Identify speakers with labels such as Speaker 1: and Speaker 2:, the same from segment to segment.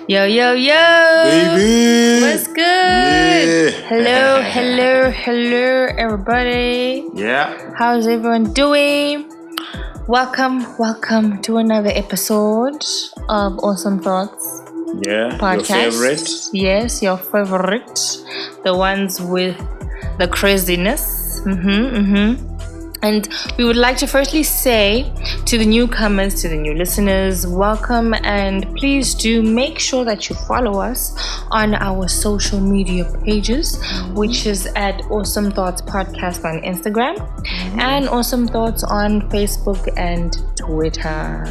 Speaker 1: Yo, yo, yo!
Speaker 2: Baby!
Speaker 1: What's good?
Speaker 2: Yeah.
Speaker 1: Hello, everybody.
Speaker 2: Yeah.
Speaker 1: How's everyone doing? Welcome to another episode of Awesome Thoughts
Speaker 2: Yeah.
Speaker 1: podcast.
Speaker 2: Your favorite?
Speaker 1: Yes, your favorite. The ones with the craziness. And we would like to firstly say to the newcomers, to the new listeners, welcome, and please do make sure that you follow us on our social media pages, which is at Awesome Thoughts Podcast on Instagram and Awesome Thoughts on Facebook and Twitter.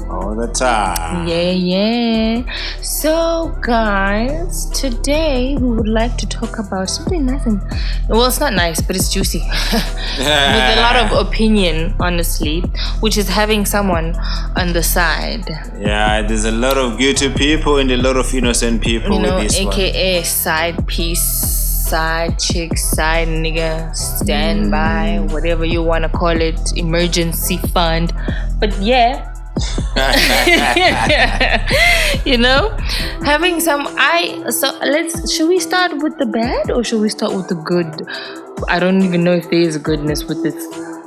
Speaker 2: All the time.
Speaker 1: Yeah. So, guys, today we would like to talk about something nice and, well, it's not nice, but it's juicy. With a lot of opinion, honestly, which is having someone on the side.
Speaker 2: Yeah, there's a lot of guilty people and a lot of innocent people with this
Speaker 1: AKA side piece, side chick, side nigga, standby, whatever you want to call it, emergency fund. But yeah. Having some should we start with the bad or should we start with the good? I don't even know if there is goodness with this.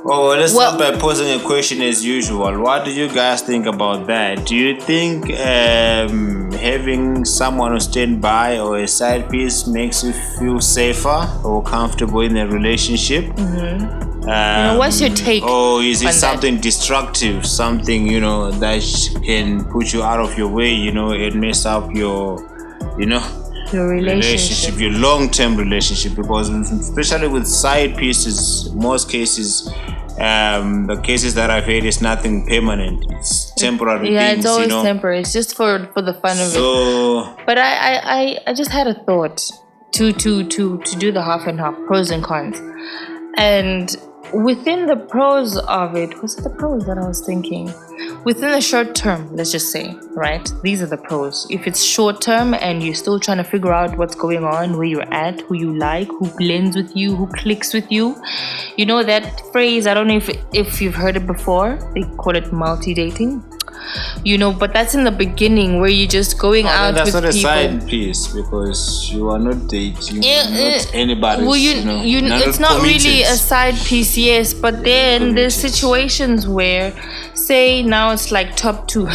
Speaker 2: Let's start by posing a question as usual. What do you guys think about that? Do you think having someone on standby or a side piece makes you feel safer or comfortable in a relationship?
Speaker 1: What's your take?
Speaker 2: Or is it something destructive, something that can put you out of your way, and mess up your relationship, your long-term relationship? Because especially with side pieces, most cases, the cases that I've heard, is nothing permanent. It's temporary.
Speaker 1: Yeah,
Speaker 2: things,
Speaker 1: it's always temporary. It's just for the fun of it. But I just had a thought to do the half and half, pros and cons, and within the pros of it, was it the pros that I was thinking? Within the short term, let's just say, right? These are the pros. If it's short term and you're still trying to figure out what's going on, where you're at, who you like, who blends with you, who clicks with you. You know that phrase, I don't know if you've heard it before. They call it multi-dating. But that's in the beginning where you're just going out with people.
Speaker 2: That's not a side piece because you are not dating, not anybody.
Speaker 1: Well, it's not really a side piece, yes. But then there's situations where, say now it's like top two,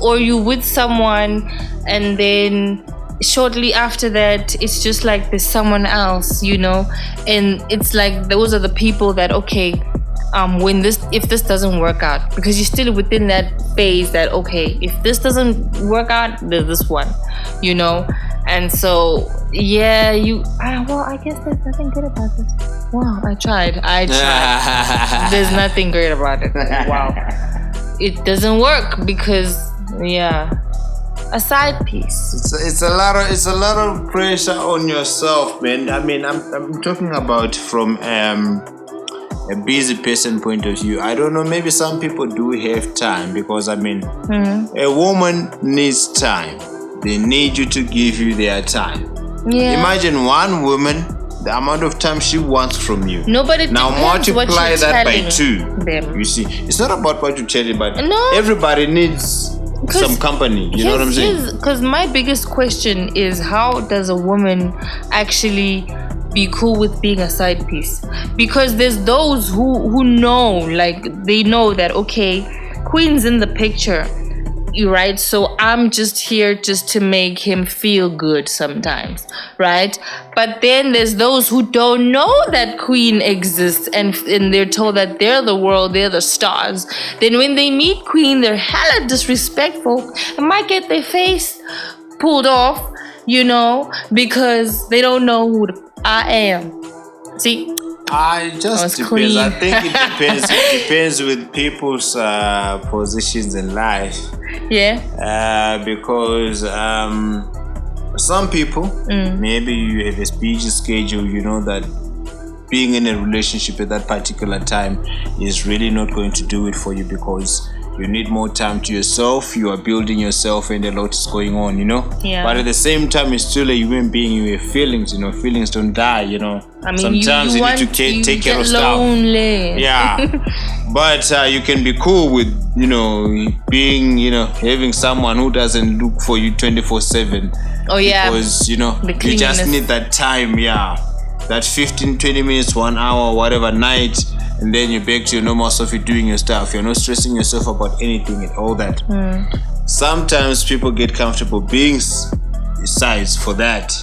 Speaker 1: or you with someone and then shortly after that it's just like there's someone else, and it's like those are the people that if this doesn't work out, because you're still within that phase that if this doesn't work out, there's this one, and so I guess there's nothing good about this. Wow, I tried. There's nothing great about it. Wow, it doesn't work because a side piece.
Speaker 2: It's a lot of pressure on yourself, man. I mean, I'm talking about from a busy person point of view. I don't know, maybe some people do have time, because a woman needs time. They need you to give you their time. Imagine one woman, the amount of time she wants from you. Now multiply that by 2
Speaker 1: them.
Speaker 2: You see, it's not about what you tell them, but everybody needs some company. You know what I'm saying?
Speaker 1: Because my biggest question is, how does a woman actually be cool with being a side piece? Because there's those who know, they know that Queen's in the picture, right? So I'm just here just to make him feel good sometimes, right? But then there's those who don't know that Queen exists, and they're told that they're the world, they're the stars. Then when they meet Queen, they're hella disrespectful and might get their face pulled off, because they don't know who I am. See?
Speaker 2: It just depends.
Speaker 1: Clean.
Speaker 2: I think it depends. It depends with people's positions in life.
Speaker 1: Yeah.
Speaker 2: Because some people, maybe you have a busy schedule, that being in a relationship at that particular time is really not going to do it for you, because you need more time to yourself, you are building yourself, and a lot is going on,
Speaker 1: Yeah.
Speaker 2: But at the same time, you're still a human being. You have feelings, feelings don't die,
Speaker 1: I mean,
Speaker 2: sometimes you need to take care of stuff.
Speaker 1: Lonely.
Speaker 2: Yeah. But you can be cool with being having someone who doesn't look for you 24/7.
Speaker 1: Oh yeah,
Speaker 2: because you
Speaker 1: cleanliness.
Speaker 2: just need that time, that 15-20 minutes, 1 hour, whatever night, and then you're back to your normal stuff. You're doing your stuff, you're not stressing yourself about anything and all that. Sometimes people get comfortable being sides for that,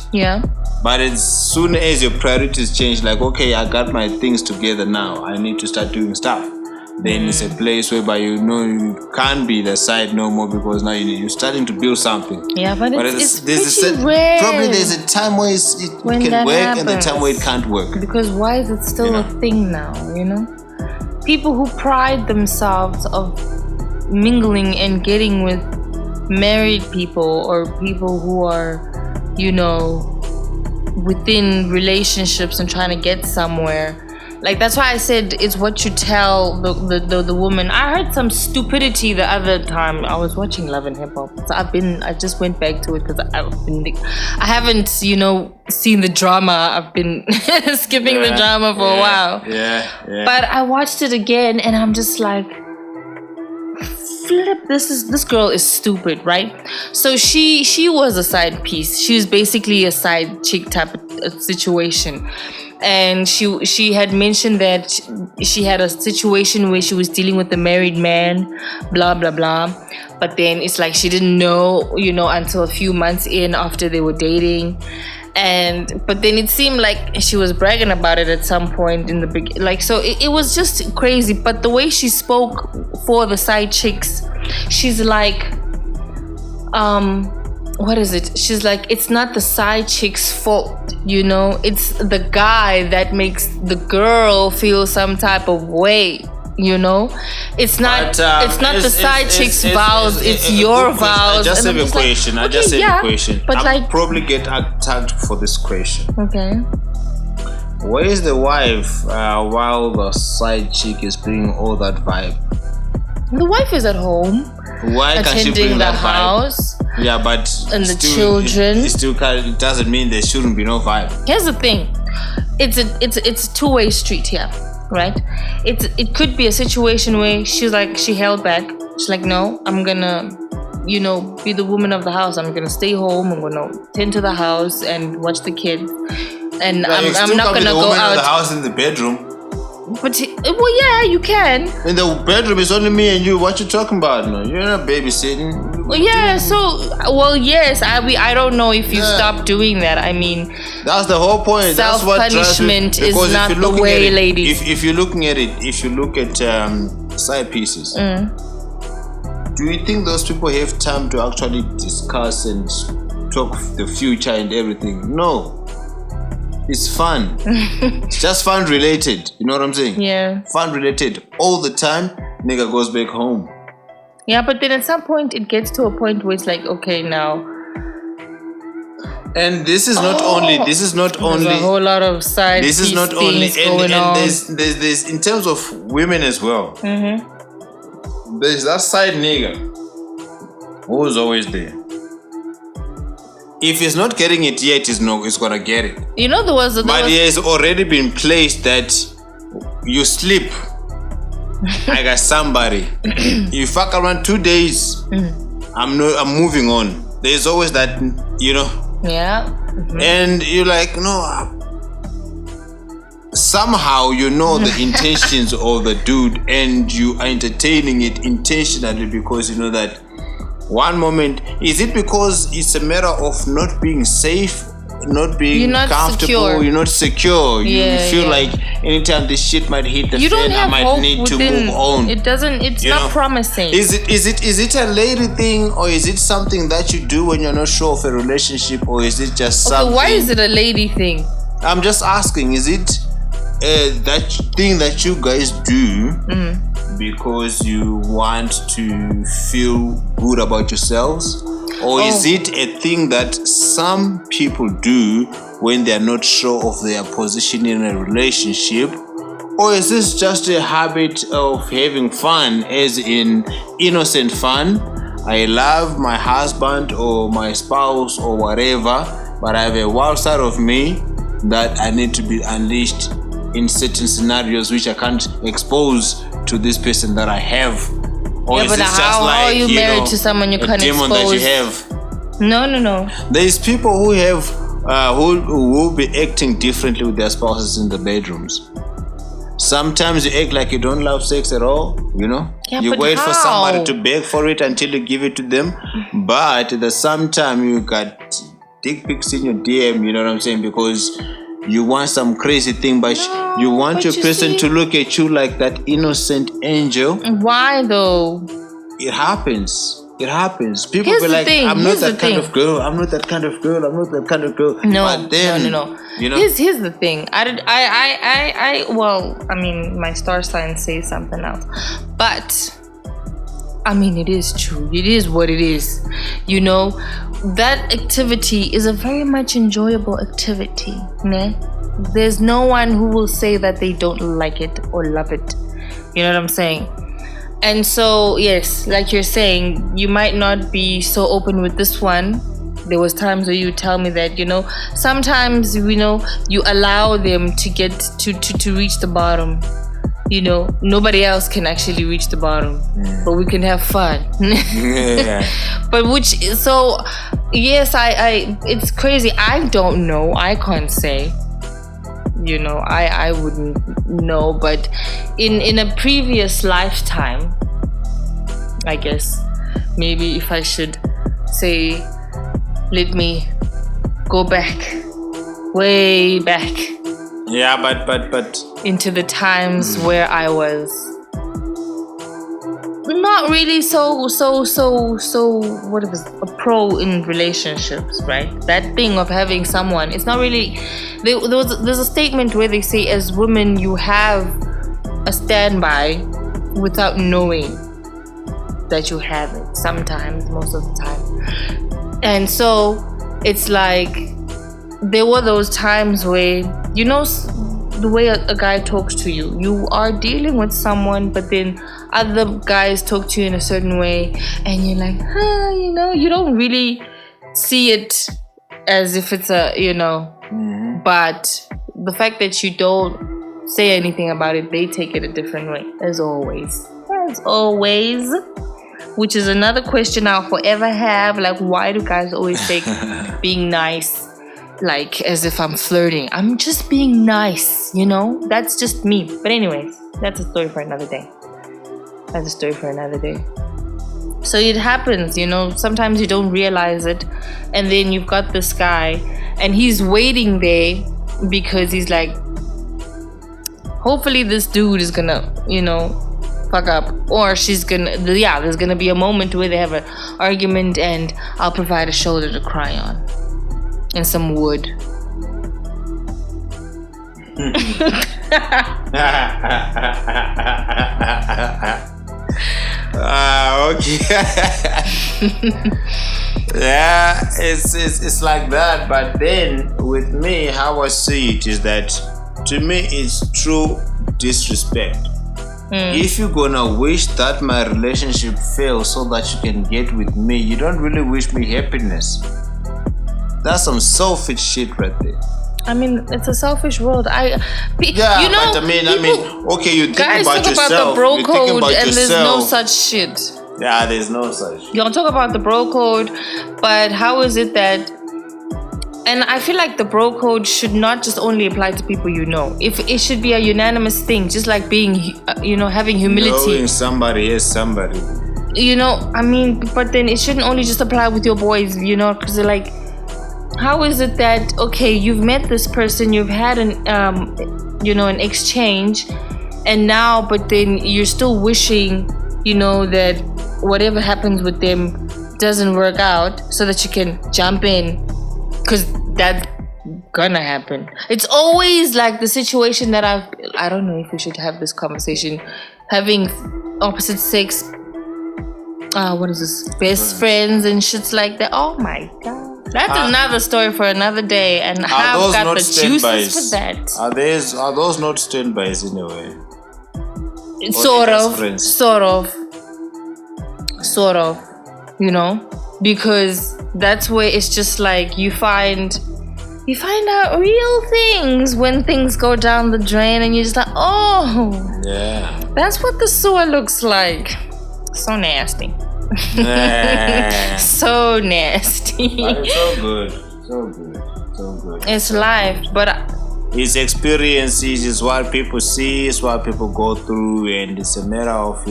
Speaker 2: but as soon as your priorities change, like, okay, I got my things together now, I need to start doing stuff, then it's a place whereby you can't be the side no more, because now you're starting to build something.
Speaker 1: Yeah, but it's
Speaker 2: there's
Speaker 1: rare.
Speaker 2: Probably there's a time where it can work
Speaker 1: happens.
Speaker 2: and the time where it can't work.
Speaker 1: Because why is it still a thing now, People who pride themselves of mingling and getting with married people or people who are, within relationships and trying to get somewhere. Like, that's why I said it's what you tell the woman. I heard some stupidity the other time. I was watching Love and Hip Hop. So I just went back to it because I haven't, seen the drama. I've been skipping the drama for a while.
Speaker 2: Yeah.
Speaker 1: But I watched it again and I'm just like, flip, this girl is stupid, right? So she was a side piece. She was basically a side chick type of situation. And she had mentioned that she had a situation where she was dealing with a married man, blah blah blah. But then it's like she didn't know, until a few months in after they were dating. But then it seemed like she was bragging about it at some point in the beginning. Like, so it was just crazy. But the way she spoke for the side chicks, she's like, what is it? She's like, it's not the side chick's fault, it's the guy that makes the girl feel some type of way, it's not the side chick's vows, it's your vows.
Speaker 2: I just have a question.
Speaker 1: But
Speaker 2: I'll probably get attacked for this question.
Speaker 1: Okay.
Speaker 2: Where is the wife while the side chick is bringing all that vibe?
Speaker 1: The wife is at home.
Speaker 2: Why can't she bring
Speaker 1: the
Speaker 2: that
Speaker 1: house?
Speaker 2: Vibe? Yeah, but
Speaker 1: and the children.
Speaker 2: It doesn't mean there shouldn't be no vibe.
Speaker 1: Here's the thing, it's a two-way street here, right? It could be a situation where she's like, she held back. She's like, no, I'm gonna, be the woman of the house. I'm gonna stay home. I'm gonna tend to the house and watch the kids. And I'm not gonna go out.
Speaker 2: Of the house in the bedroom.
Speaker 1: But you can.
Speaker 2: In the bedroom, it's only me and you. What you talking about? No, you're not babysitting.
Speaker 1: Yes. I don't know if you stop doing that. I mean,
Speaker 2: that's the whole point.
Speaker 1: Self-punishment is not the way, ladies.
Speaker 2: If you're looking at it, if you look at side pieces, do you think those people have time to actually discuss and talk the future and everything? No. It's fun. It's just fun related. You know what I'm saying?
Speaker 1: Yeah.
Speaker 2: Fun related. All the time, nigga goes back home.
Speaker 1: Yeah, but then at some point, it gets to a point where it's like, okay, now.
Speaker 2: And this is not only. There's
Speaker 1: a whole lot of side.
Speaker 2: This is not only.
Speaker 1: And
Speaker 2: there's in terms of women as well. Mm-hmm. There's that side nigga who's always there. If he's not getting it yet, he's gonna get it. But he has already been placed that you sleep. I got somebody. You fuck around 2 days. I'm moving on. There's always that,
Speaker 1: Yeah. Mm-hmm.
Speaker 2: And you're like, no. Somehow the intentions of the dude, and you are entertaining it intentionally because you know that. One moment, is it because it's a matter of not being safe, not being comfortable, secure. You're not secure. You feel like anytime this shit might hit the fan, I might need to move on.
Speaker 1: It's not promising.
Speaker 2: Is it a lady thing, or is it something that you do when you're not sure of a relationship, or is it just something?
Speaker 1: Why is it a lady thing?
Speaker 2: I'm just asking, is it that thing that you guys do because you want to feel good about yourselves, or is it a thing that some people do when they're not sure of their position in a relationship, Or is this just a habit of having fun, as in innocent fun? I love my husband or my spouse or whatever, but I have a wild side of me that I need to be unleashed in certain scenarios which I can't expose to this person that I have. Or
Speaker 1: Yeah,
Speaker 2: is
Speaker 1: but
Speaker 2: this just
Speaker 1: how
Speaker 2: like
Speaker 1: are you married to someone you
Speaker 2: a
Speaker 1: can't
Speaker 2: demon that you
Speaker 1: expose?
Speaker 2: have?
Speaker 1: No.
Speaker 2: There's people who have who will be acting differently with their spouses in the bedrooms. Sometimes you act like you don't love sex at all,
Speaker 1: Yeah,
Speaker 2: you
Speaker 1: but
Speaker 2: wait for
Speaker 1: how?
Speaker 2: somebody to beg for it until you give it to them. But at the same time, you got dick pics in your DM, you know what I'm saying? Because you want some crazy thing, but
Speaker 1: No,
Speaker 2: you want
Speaker 1: but
Speaker 2: your
Speaker 1: you
Speaker 2: person
Speaker 1: see-
Speaker 2: to look at you like that innocent angel.
Speaker 1: Why though?
Speaker 2: It happens. People
Speaker 1: Here's
Speaker 2: be
Speaker 1: the
Speaker 2: like,
Speaker 1: thing,
Speaker 2: I'm not
Speaker 1: here's the
Speaker 2: that kind
Speaker 1: thing.
Speaker 2: of girl. I'm not that kind of girl.
Speaker 1: No,
Speaker 2: But then,
Speaker 1: no.
Speaker 2: You know,
Speaker 1: Here's the thing. Well, I mean, my star sign says something else, but I mean, it is true. It is what it is. That activity is a very much enjoyable activity. Ne? There's no one who will say that they don't like it or love it. You know what I'm saying? And so, yes, like you're saying, you might not be so open with this one. There was times where you tell me that, sometimes, you allow them to get to reach the bottom. Nobody else can actually reach the bottom, but we can have fun.
Speaker 2: yeah.
Speaker 1: But yes, I it's crazy. I don't know. I can't say. I wouldn't know, but in a previous lifetime, I guess, maybe if I should say, let me go back, way back.
Speaker 2: Yeah, but
Speaker 1: Into the times where I was not really so what it was, a pro in relationships, right? That thing of having someone, it's not really there's a statement where they say, as women, you have a standby without knowing that you have it, sometimes, most of the time. And so it's like there were those times where the way a guy talks to you, you are dealing with someone, but then other guys talk to you in a certain way, and you're like, you don't really see it as if it's but the fact that you don't say anything about it, they take it a different way, as always, which is another question I'll forever have. Like, why do guys always take being nice like as if I'm flirting? I'm just being nice, that's just me. But anyways, that's a story for another day. So it happens, sometimes you don't realize it, and then you've got this guy and he's waiting there because he's like, hopefully this dude is gonna fuck up, or there's gonna be a moment where they have an argument and I'll provide a shoulder to cry on and some wood.
Speaker 2: Okay. Yeah, it's like that. But then with me, how I see it is that, to me, it's true disrespect. If you're gonna wish that my relationship fails so that you can get with me, you don't really wish me happiness. That's some selfish shit right there.
Speaker 1: I mean, it's a selfish world.
Speaker 2: But I mean, okay, you think
Speaker 1: guys
Speaker 2: about
Speaker 1: talk
Speaker 2: yourself.
Speaker 1: about the bro
Speaker 2: you think
Speaker 1: code,
Speaker 2: about
Speaker 1: and
Speaker 2: yourself.
Speaker 1: there's no such shit.
Speaker 2: Yeah, there's no such.
Speaker 1: Y'all talk about the bro code, but how is it that? And I feel like the bro code should not just only apply to people you know. If it should be a unanimous thing, just like being, having humility.
Speaker 2: Knowing somebody is somebody.
Speaker 1: I mean, but then it shouldn't only just apply with your boys, because they're like, how is it that, okay, you've met this person, you've had an exchange, and now, but then you're still wishing, that whatever happens with them doesn't work out, so that you can jump in, because that's gonna happen. It's always like the situation that I don't know if we should have this conversation, having opposite sex, what is this, best friends and shits like that. Oh my god. That's another story for another day, and I've
Speaker 2: those
Speaker 1: got
Speaker 2: not
Speaker 1: the juices
Speaker 2: standbys?
Speaker 1: for that.
Speaker 2: Are those not standbys in a way?
Speaker 1: Sort
Speaker 2: just
Speaker 1: of,
Speaker 2: friends?
Speaker 1: sort of, you know, because that's where it's just like you find out real things when things go down the drain, and you're just like, oh,
Speaker 2: Yeah.
Speaker 1: that's what the sewer looks like. So nasty.
Speaker 2: Nah.
Speaker 1: So nasty.
Speaker 2: But it's so good. So good.
Speaker 1: It's life, but
Speaker 2: It's experiences, it's what people see, it's what people go through, and it's a matter of,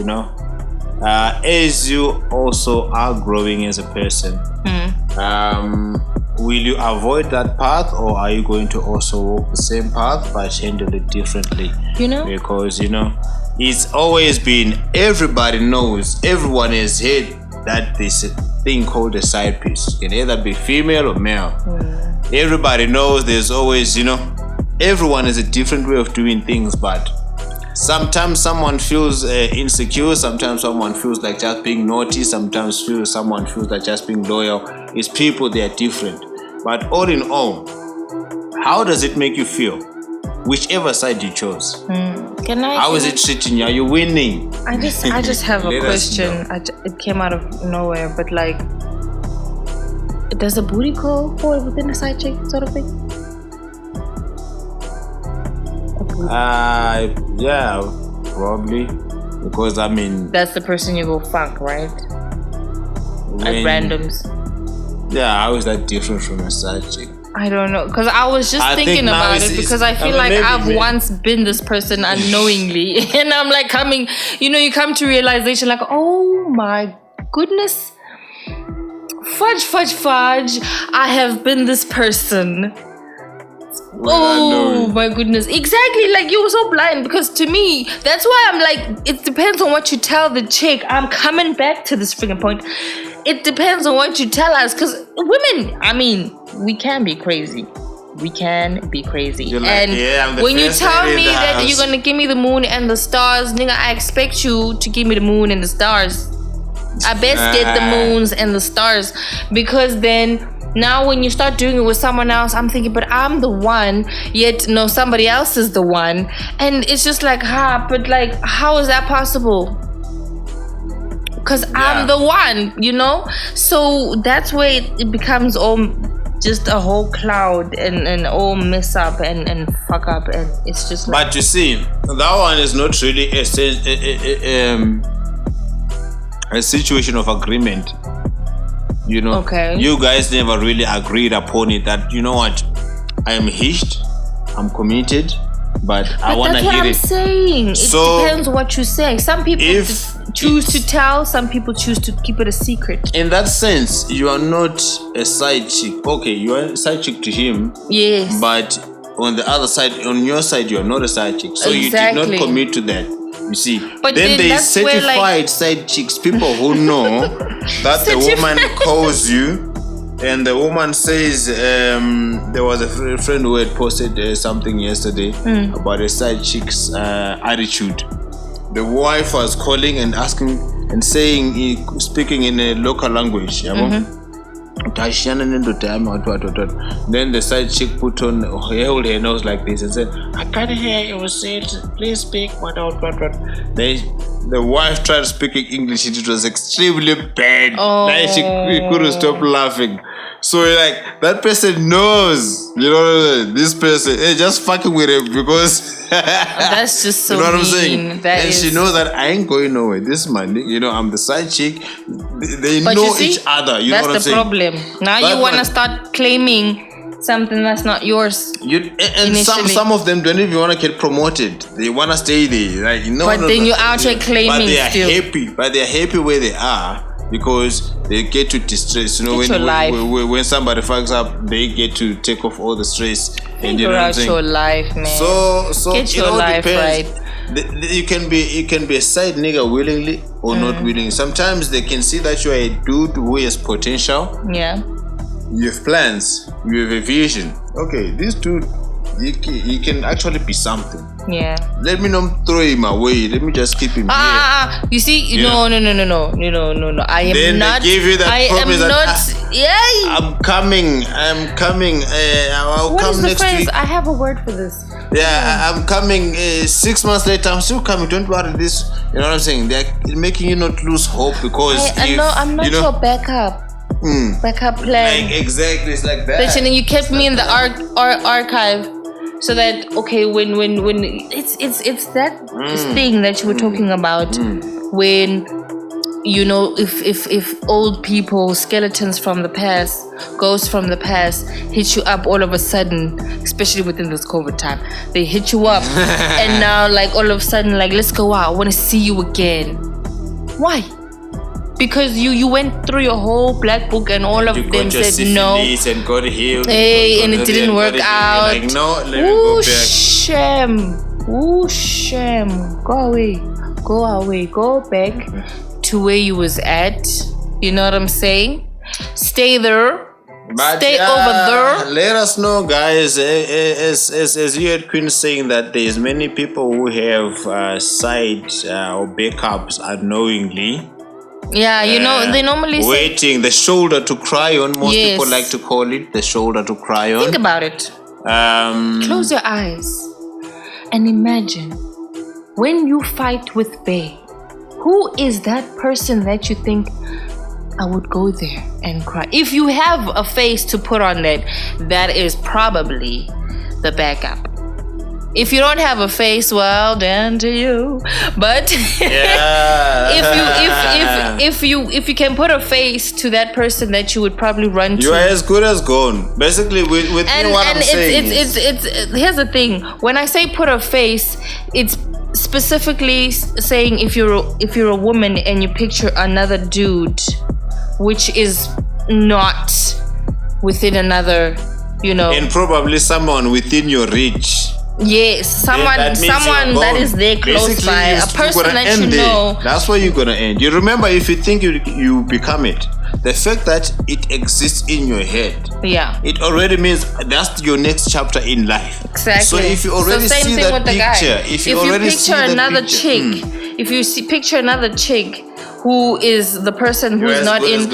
Speaker 2: as you also are growing as a person, will you avoid that path, or are you going to also walk the same path but handle it differently? Because it's always been, everybody knows, everyone has heard that there's a thing called a side piece. It can either be female or male. Everybody knows there's always, everyone has a different way of doing things, but sometimes someone feels insecure, sometimes someone feels like just being naughty, sometimes someone feels like just being loyal. It's people, they are different. But all in all, how does it make you feel? Whichever side you chose. How is it treating you? Are you winning?
Speaker 1: I just have a
Speaker 2: Let us
Speaker 1: question. It came out of nowhere, but like, does a booty call fall within a side chick sort of thing?
Speaker 2: Yeah, probably. Because
Speaker 1: that's the person you go fuck, right? At randoms.
Speaker 2: Yeah, how is that different from a side chick?
Speaker 1: I don't know, because I was just thinking about it, because I feel like I've once been this person unknowingly, and I'm like coming, you come to realization like, oh my goodness, fudge, I have been this person. Oh my goodness, exactly, like you were so blind, because to me, that's why I'm like, it depends on what you tell the chick. I'm coming back to this freaking point. It depends on what you tell us, because women, we can be crazy.
Speaker 2: You're like,
Speaker 1: and
Speaker 2: I'm the
Speaker 1: when you
Speaker 2: first
Speaker 1: tell
Speaker 2: lady in
Speaker 1: me
Speaker 2: the
Speaker 1: that
Speaker 2: house.
Speaker 1: you're gonna give me the moon and the stars, nigga, I expect you to give me the moon and the stars. I best get the moons and the stars, because then now when you start doing it with someone else, I'm thinking, but I'm the one, yet no, somebody else is the one, and it's just like, but like, how is that possible? Because I'm the one, so that's where it becomes all just a whole cloud and all mess up and fuck up, and it's just like,
Speaker 2: but you see, that one is not really a situation of agreement.
Speaker 1: Okay.
Speaker 2: You guys never really agreed upon it, that what, I am hitched, I'm committed, but I want to hear it.
Speaker 1: That's what I'm saying. It depends on what you say. Some people choose to tell, some people choose to keep it a secret.
Speaker 2: In that sense, you are not a side chick. Okay, you are a side chick to him.
Speaker 1: Yes.
Speaker 2: But on the other side, on your side, you are not a side chick. So
Speaker 1: Exactly.
Speaker 2: you did not commit to that. You see.
Speaker 1: But
Speaker 2: then there is
Speaker 1: that's where,
Speaker 2: certified side chicks, people who know that the woman calls you, and the woman says, there was a friend who had posted something yesterday about a side chick's attitude. The wife was calling and asking and saying, speaking in a local language. Then the side chick put on, held her nose like this and said, I can't hear you say it, please speak. Then the wife tried speaking English, it was extremely bad. She couldn't stop laughing. So like, that person knows, this person, just fucking with him, because
Speaker 1: that's just so
Speaker 2: you know what
Speaker 1: mean.
Speaker 2: I'm saying? She knows that I ain't going nowhere. This is my nigga, I'm the side chick. They know each other. You know what I'm saying?
Speaker 1: That's the problem. Now you want to start claiming something that's not yours.
Speaker 2: And some of them don't even want to get promoted. They want to stay there. Like,
Speaker 1: then you're out here claiming
Speaker 2: but they are
Speaker 1: still.
Speaker 2: happy. But they're happy where they are, because they get to distress. When somebody fucks up, they get to take off all the stress. And you know what I'm saying?
Speaker 1: Your life, man.
Speaker 2: So
Speaker 1: get your life
Speaker 2: depends.
Speaker 1: right.
Speaker 2: You can be a side nigga willingly or not willingly. Sometimes they can see that you are a dude who has potential.
Speaker 1: Yeah.
Speaker 2: You have plans. You have a vision. Okay, this dude he can actually be something.
Speaker 1: Yeah.
Speaker 2: Let me not throw him away. Let me just keep him here.
Speaker 1: You see, no. I am
Speaker 2: Then
Speaker 1: not.
Speaker 2: they give you that
Speaker 1: I
Speaker 2: promise
Speaker 1: am
Speaker 2: that
Speaker 1: not. Yeah.
Speaker 2: I'm coming. I'll
Speaker 1: What
Speaker 2: come
Speaker 1: is the
Speaker 2: next
Speaker 1: phrase?
Speaker 2: week.
Speaker 1: I have a word for this.
Speaker 2: Yeah, I'm coming 6 months later. I'm still coming. Don't worry. This, you know what I'm saying? They're making you not lose hope because
Speaker 1: I'm not your backup. Backup plan.
Speaker 2: Like exactly, it's like that.
Speaker 1: But you kept me in the archive, so that when it's that thing that you were talking about when if old people, skeletons from the past, ghosts from the past hit you up all of a sudden, especially within this COVID time, they hit you up and now like all of a sudden like, let's go out, I want to see you again. Why? Because you went through your whole black book and all of them said no,
Speaker 2: and got healed,
Speaker 1: and it didn't work out.
Speaker 2: Like, no, let me go back.
Speaker 1: Shame. Go away, go back to where you was at. You know what I'm saying? Stay there.
Speaker 2: But
Speaker 1: Stay over there.
Speaker 2: Let us know, guys. As you had Queen saying that there's many people who have side or backups unknowingly.
Speaker 1: Yeah, they normally say,
Speaker 2: waiting, the shoulder to cry on. Most
Speaker 1: Yes.
Speaker 2: people like to call it the shoulder to cry on.
Speaker 1: think about it. Close your eyes and imagine when you fight with Bay. Who is that person that you think I would go there and cry? If you have a face to put on that is probably the backup. If you don't have a face, well, then to you. But if you can put a face to that person that you would probably run to,
Speaker 2: you are as good as gone. Basically, with me, what I'm saying
Speaker 1: it's here's the thing. When I say put a face, it's specifically saying if you're a woman and you picture another dude, which is not within another,
Speaker 2: and probably someone within your reach.
Speaker 1: Yes, someone that is there close
Speaker 2: Basically,
Speaker 1: by, a person that you know.
Speaker 2: That's where you're gonna end. You remember, if you think you become it, the fact that it exists in your head, it already means that's your next chapter in life.
Speaker 1: Exactly.
Speaker 2: So if you already see that picture, if you picture
Speaker 1: another chick, if you picture another chick who is the person who's not in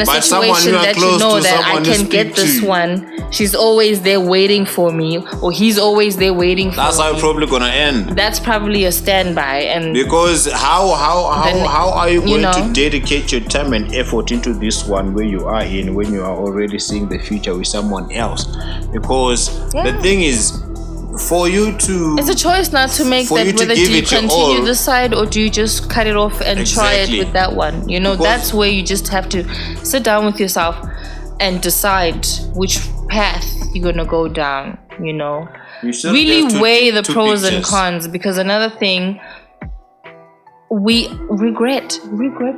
Speaker 1: a situation that you know that I can get this one. She's always there waiting for me, or he's always there waiting for me.
Speaker 2: That's how it's probably gonna end.
Speaker 1: That's probably a standby, and
Speaker 2: because how are you going to dedicate your time and effort into this one where you are in when you are already seeing the future with someone else? Because the thing is, for you to,
Speaker 1: it's a choice not to make that, whether do you continue this side or do you just cut it off and try it with that one. Because that's where you just have to sit down with yourself and decide which path you're gonna go down. Really weigh the pros and cons, because another thing, regret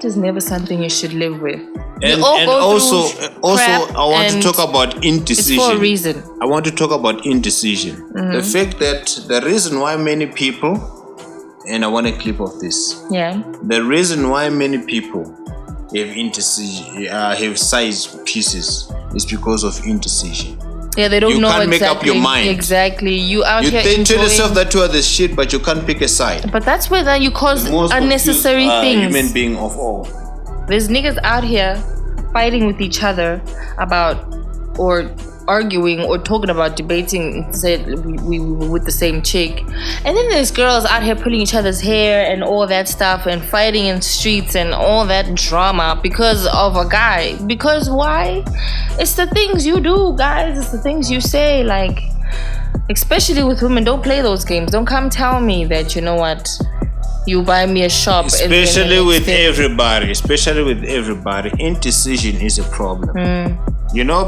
Speaker 1: is never something you should live with.
Speaker 2: And also I want to talk about indecision.
Speaker 1: It's for a reason.
Speaker 2: I want to talk about indecision. The fact that the reason why many people, and I want a clip of this.
Speaker 1: Yeah.
Speaker 2: The reason why many people have indecision, have size pieces, is because of indecision.
Speaker 1: Yeah, they don't know exactly.
Speaker 2: You can't make up your mind.
Speaker 1: Exactly. You
Speaker 2: tell yourself that you are the shit, but you can't pick a side.
Speaker 1: But that's where then you cause unnecessary things.
Speaker 2: Human being of all.
Speaker 1: There's niggas out here fighting with each other about, or arguing, or talking about debating, said we were with the same chick. And then there's girls out here pulling each other's hair and all that stuff and fighting in streets and all that drama because of a guy. Because why? It's the things you do, guys. It's the things you say. Like, especially with women, don't play those games. Don't come tell me that, you know what, you buy me a shop.
Speaker 2: Especially with everybody, indecision is a problem.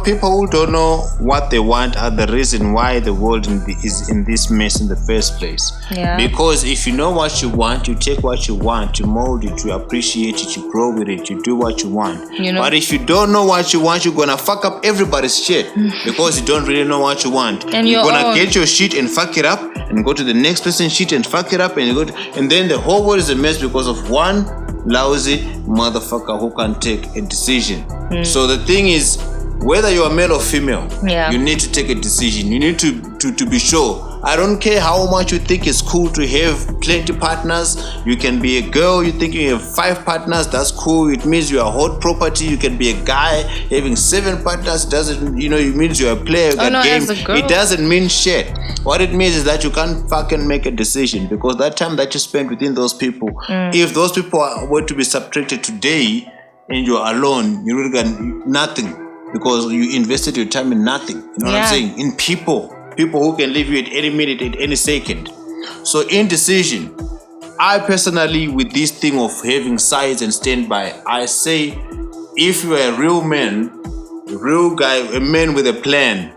Speaker 2: People who don't know what they want are the reason why the world is in this mess in the first place.
Speaker 1: Yeah.
Speaker 2: Because if you know what you want, you take what you want, you mold it, you appreciate it, you grow with it, you do what you want. But if you don't know what you want, you're gonna fuck up everybody's shit because you don't really know what you want.
Speaker 1: And
Speaker 2: you're gonna get your shit and fuck it up, and go to the next person's shit and fuck it up, and then the whole world is a mess because of one lousy motherfucker who can't take a decision. So the thing is, whether you are male or female,
Speaker 1: Yeah.
Speaker 2: you need to take a decision. You need to be sure. I don't care how much you think it's cool to have plenty partners. You can be a girl, you think you have 5 partners, that's cool. It means you are hot property. You can be a guy having 7 partners, doesn't, it means you're a player.
Speaker 1: As a girl.
Speaker 2: It doesn't mean shit. What it means is that you can't fucking make a decision, because that time that you spend within those people, if those people were to be subtracted today and you're alone, you really got nothing, because you invested your time in nothing. You know what I'm saying? In people who can leave you at any minute, at any second. So indecision. I personally, with this thing of having sides and standby, I say, if you are a real man, a real guy, a man with a plan,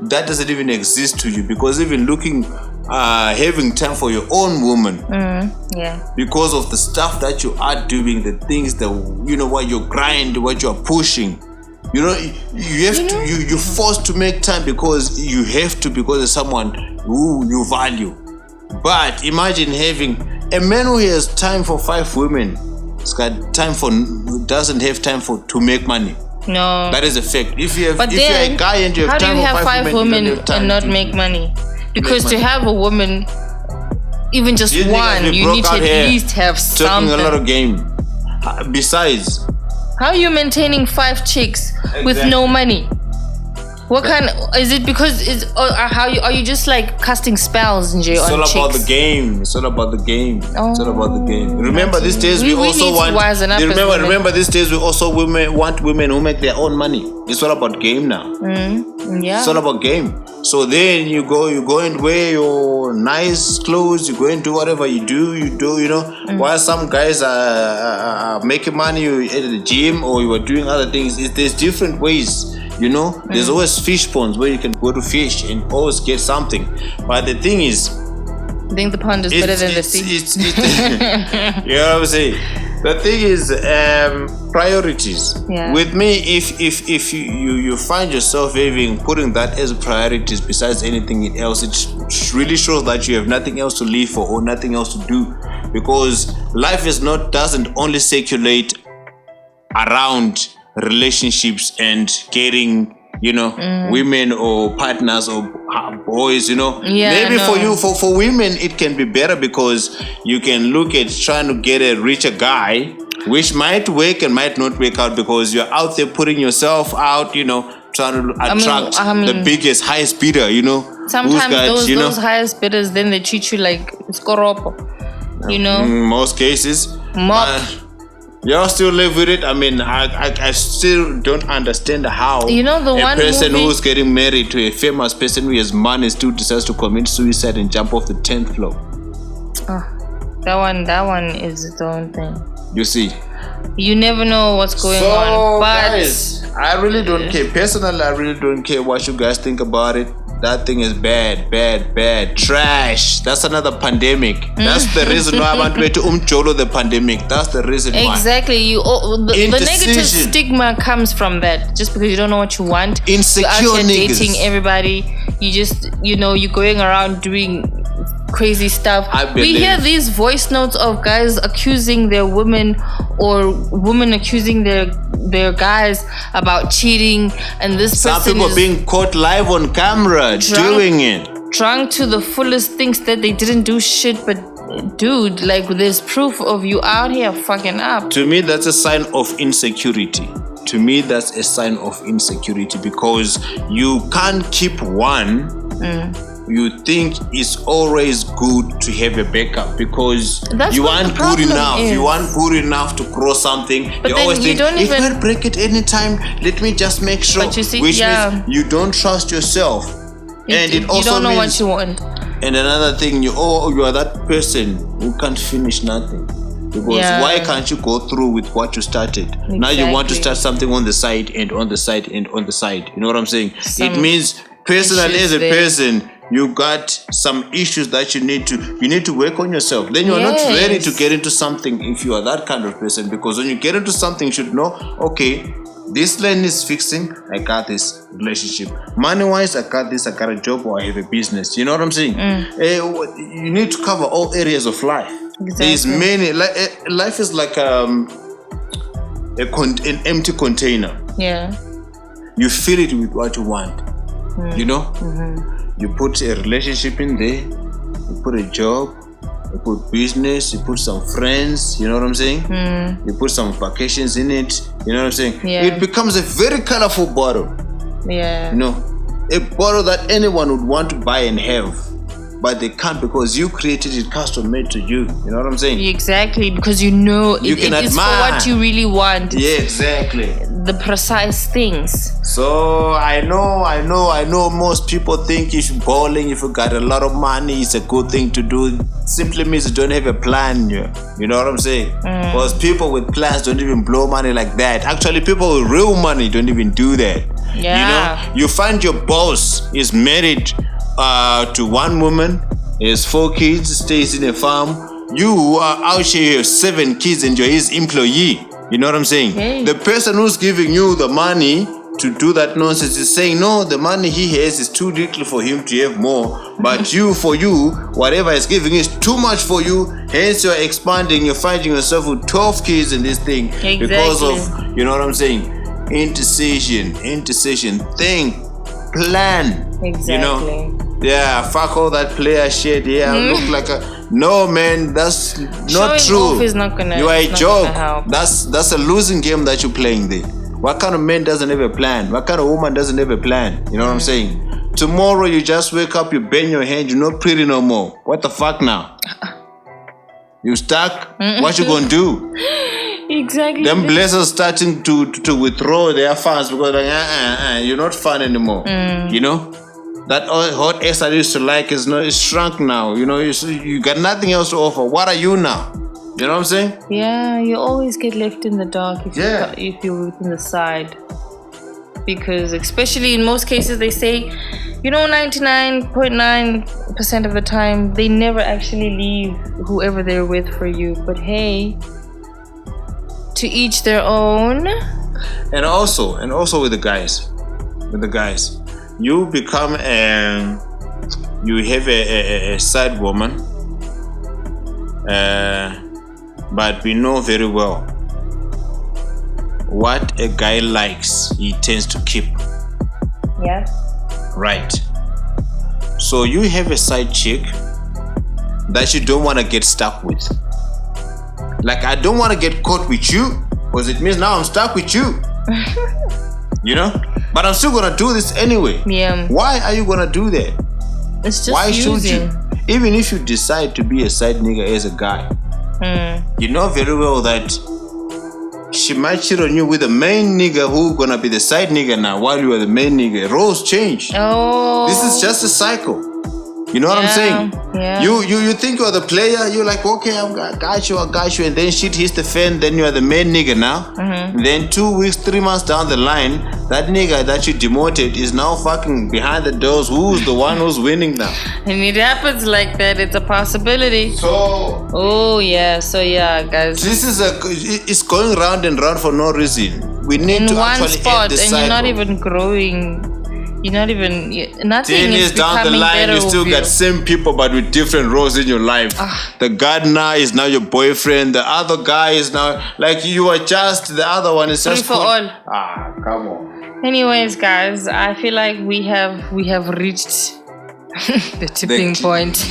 Speaker 2: that doesn't even exist to you, because even having time for your own woman, because of the stuff that you are doing, the things that what you grind, what you're pushing, you have to, you're forced to make time because you have to, because of someone who you value. But imagine having a man who has time for 5 women, doesn't have time to make money.
Speaker 1: No,
Speaker 2: that is a fact. If you're
Speaker 1: then,
Speaker 2: a guy and you have time for 5
Speaker 1: women and not make money? Because to have a woman, even just one, you need to at least have something.
Speaker 2: Talking a lot of game. Besides,
Speaker 1: how are you maintaining 5 chicks with no money? What kind? Is it because are you just like casting spells in jail on chicks?
Speaker 2: It's all about the game. It's all about the game. It's all about the game. Remember these days we also want. Remember these days we also want women who make their own money. It's all about game now.
Speaker 1: Yeah.
Speaker 2: It's all about game. So then you go and wear your nice clothes. You go and do whatever you do. While some guys are making money, you at the gym or you are doing other things. There's different ways. There's always fish ponds where you can go to fish and always get something. But the thing is,
Speaker 1: I think the pond is better than the sea.
Speaker 2: You know what I'm saying? The thing is, priorities.
Speaker 1: Yeah.
Speaker 2: With me, if you find yourself putting that as priorities besides anything else, it really shows that you have nothing else to live for or nothing else to do. Because life doesn't only circulate around relationships and getting women or partners or boys. Maybe for women it can be better, because you can look at trying to get a richer guy, which might work and might not work out, because you're out there putting yourself out, trying to attract the biggest, highest bidder.
Speaker 1: Sometimes those highest bidders, then they treat you like skoropo.
Speaker 2: In most cases. Y'all still live with it? I mean, I still don't understand how a person who's getting married to a famous person who has money still decides to commit suicide and jump off the 10th floor.
Speaker 1: That one is its own thing.
Speaker 2: You see,
Speaker 1: you never know what's going on. But
Speaker 2: guys, I really don't care. Personally, I really don't care what you guys think about it. That thing is bad, trash. That's another pandemic. That's the reason why I want to umjolo the pandemic. That's the reason why.
Speaker 1: Exactly. The negative stigma comes from that. Just because you don't know what you want.
Speaker 2: Insecure
Speaker 1: you're
Speaker 2: niggas.
Speaker 1: Dating everybody. You just, you're going around doing crazy stuff. We hear these voice notes of guys accusing their women or women accusing their guys about cheating, and this
Speaker 2: some
Speaker 1: person
Speaker 2: people being caught live on camera doing it,
Speaker 1: drunk to the fullest, thinks that they didn't do shit, but dude, like, there's proof of you out here fucking up.
Speaker 2: To me, that's a sign of insecurity. That's a sign of insecurity, because you can't keep one. You think it's always good to have a backup, because you aren't good enough. You aren't good enough to cross something.
Speaker 1: But
Speaker 2: you
Speaker 1: then
Speaker 2: always
Speaker 1: you
Speaker 2: think, if I break it anytime, let me just make sure.
Speaker 1: But you see,
Speaker 2: which means you don't trust yourself. And it also
Speaker 1: you don't know
Speaker 2: means,
Speaker 1: what you want.
Speaker 2: And another thing, you are that person who can't finish nothing. Because why can't you go through with what you started? Exactly. Now you want to start something on the side and on the side and on the side. You know what I'm saying? It means personally, as a person, you got some issues that you need to work on yourself. Then you are not ready to get into something if you are that kind of person. Because when you get into something, you should know, okay, this lane is fixing, I got this relationship. Money-wise, I got this, I got a job or I have a business. You know what I'm saying? You need to cover all areas of life.
Speaker 1: Exactly.
Speaker 2: There's many, life is like an empty container.
Speaker 1: Yeah.
Speaker 2: you fill it with what you want. You know, you put a relationship in there, you put a job, you put business, you put some friends, you know what I'm saying? You put some vacations in it, you know what I'm saying?
Speaker 1: Yeah.
Speaker 2: It becomes a very colorful bottle,
Speaker 1: Yeah.
Speaker 2: you know, a bottle that anyone would want to buy and have, but they can't because you created it custom made to you, you know what I'm saying?
Speaker 1: Exactly, because you know
Speaker 2: You can
Speaker 1: it is for
Speaker 2: admire.
Speaker 1: what you really want.
Speaker 2: Yeah, exactly.
Speaker 1: The precise things.
Speaker 2: So I know most people think if you're balling, if you got a lot of money, it's a good thing to do. It simply means you don't have a plan. You know what I'm saying? Because people with plans don't even blow money like that. Actually, people with real money don't even do that.
Speaker 1: Yeah.
Speaker 2: You know, you find your boss is married to one woman, he has 4 kids, stays in a farm. You are out here, you have 7 kids and you're his employee. You know what I'm saying?
Speaker 1: Hey.
Speaker 2: The person who's giving you the money to do that nonsense is saying, no, the money he has is too little for him to have more. But for you, whatever he's giving is too much for you. Hence, you're expanding. You're finding yourself with 12 kids in this thing.
Speaker 1: Exactly.
Speaker 2: Because of, you know what I'm saying? Indecision. Think. Plan.
Speaker 1: Exactly.
Speaker 2: You know? Yeah, fuck all that player shit. Yeah, look like a... No, man, that's not
Speaker 1: Showing
Speaker 2: true.
Speaker 1: off is not gonna-
Speaker 2: You are a
Speaker 1: it's not
Speaker 2: joke.
Speaker 1: gonna help.
Speaker 2: That's a losing game that you're playing there. What kind of man doesn't have a plan? What kind of woman doesn't have a plan? You know what I'm saying? Tomorrow you just wake up, you bend your hand, you're not pretty no more. What the fuck now? You stuck? What you gonna do?
Speaker 1: Exactly.
Speaker 2: Them blessers starting to withdraw their funds because like, you're not fun anymore. You know? That hot ass I used to like is shrunk now. You know, you got nothing else to offer. What are you now? You know what I'm saying?
Speaker 1: Yeah, you always get left in the dark if
Speaker 2: Yeah.
Speaker 1: if you're within the side. Because especially in most cases they say, 99.9% of the time they never actually leave whoever they're with for you. But hey, to each their own.
Speaker 2: And also with the guys. You become you have a side woman, but we know very well what a guy likes, he tends to keep.
Speaker 1: Yeah.
Speaker 2: Right. So you have a side chick that you don't want to get stuck with. Like, I don't want to get caught with you because it means now I'm stuck with you. You know? But I'm still gonna do this anyway.
Speaker 1: Yeah.
Speaker 2: Why are you gonna do that?
Speaker 1: It's just
Speaker 2: Why should
Speaker 1: using.
Speaker 2: you? Even if you decide to be a side nigga as a guy, you know very well that she might cheat on you with the main nigga who gonna be the side nigga now while you are the main nigga. Roles change.
Speaker 1: Oh.
Speaker 2: This is just a cycle. You know what I'm saying?
Speaker 1: Yeah.
Speaker 2: You think you're the player, you're like, okay, I got you, and then shit hits the fan, then you are the main nigga now. Then 2 weeks, 3 months down the line, that nigga that you demoted is now fucking behind the doors. Who's the one who's winning now?
Speaker 1: And it happens like that. It's a possibility.
Speaker 2: So
Speaker 1: Oh yeah. So yeah, guys.
Speaker 2: this is it's going round and round for no reason. We need
Speaker 1: In
Speaker 2: to
Speaker 1: one
Speaker 2: actually
Speaker 1: spot,
Speaker 2: end this
Speaker 1: and
Speaker 2: cycle.
Speaker 1: you're not even growing. You're not even nothing
Speaker 2: 10
Speaker 1: is
Speaker 2: years down the
Speaker 1: becoming
Speaker 2: line,
Speaker 1: better
Speaker 2: you still
Speaker 1: with
Speaker 2: got same people but with different roles in your life. The gardener is now your boyfriend. The other guy is now like you are just. The other one is just
Speaker 1: Free for all.
Speaker 2: Come on.
Speaker 1: Anyways, guys, I feel like we have reached the tipping point.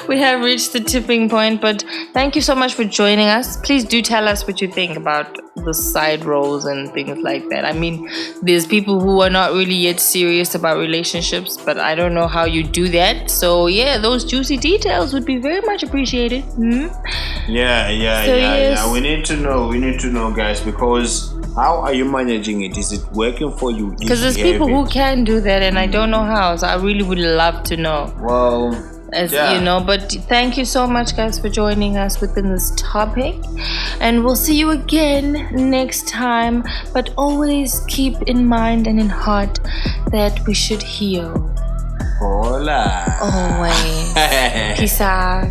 Speaker 1: We have reached the tipping point, but thank you so much for joining us. Please do tell us what you think about the side roles and things like that. I mean, there's people who are not really yet serious about relationships, but I don't know how you do that. So yeah, those juicy details would be very much appreciated.
Speaker 2: Yeah.
Speaker 1: Yes.
Speaker 2: We need to know, guys, because how are you managing it? Is it working for you?
Speaker 1: Because there's people who can do that, and I don't know how. So I really would love to know.
Speaker 2: Well,
Speaker 1: But thank you so much, guys, for joining us within this topic, and we'll see you again next time. But always keep in mind and in heart that we should heal.
Speaker 2: Hola.
Speaker 1: Always. Peace out.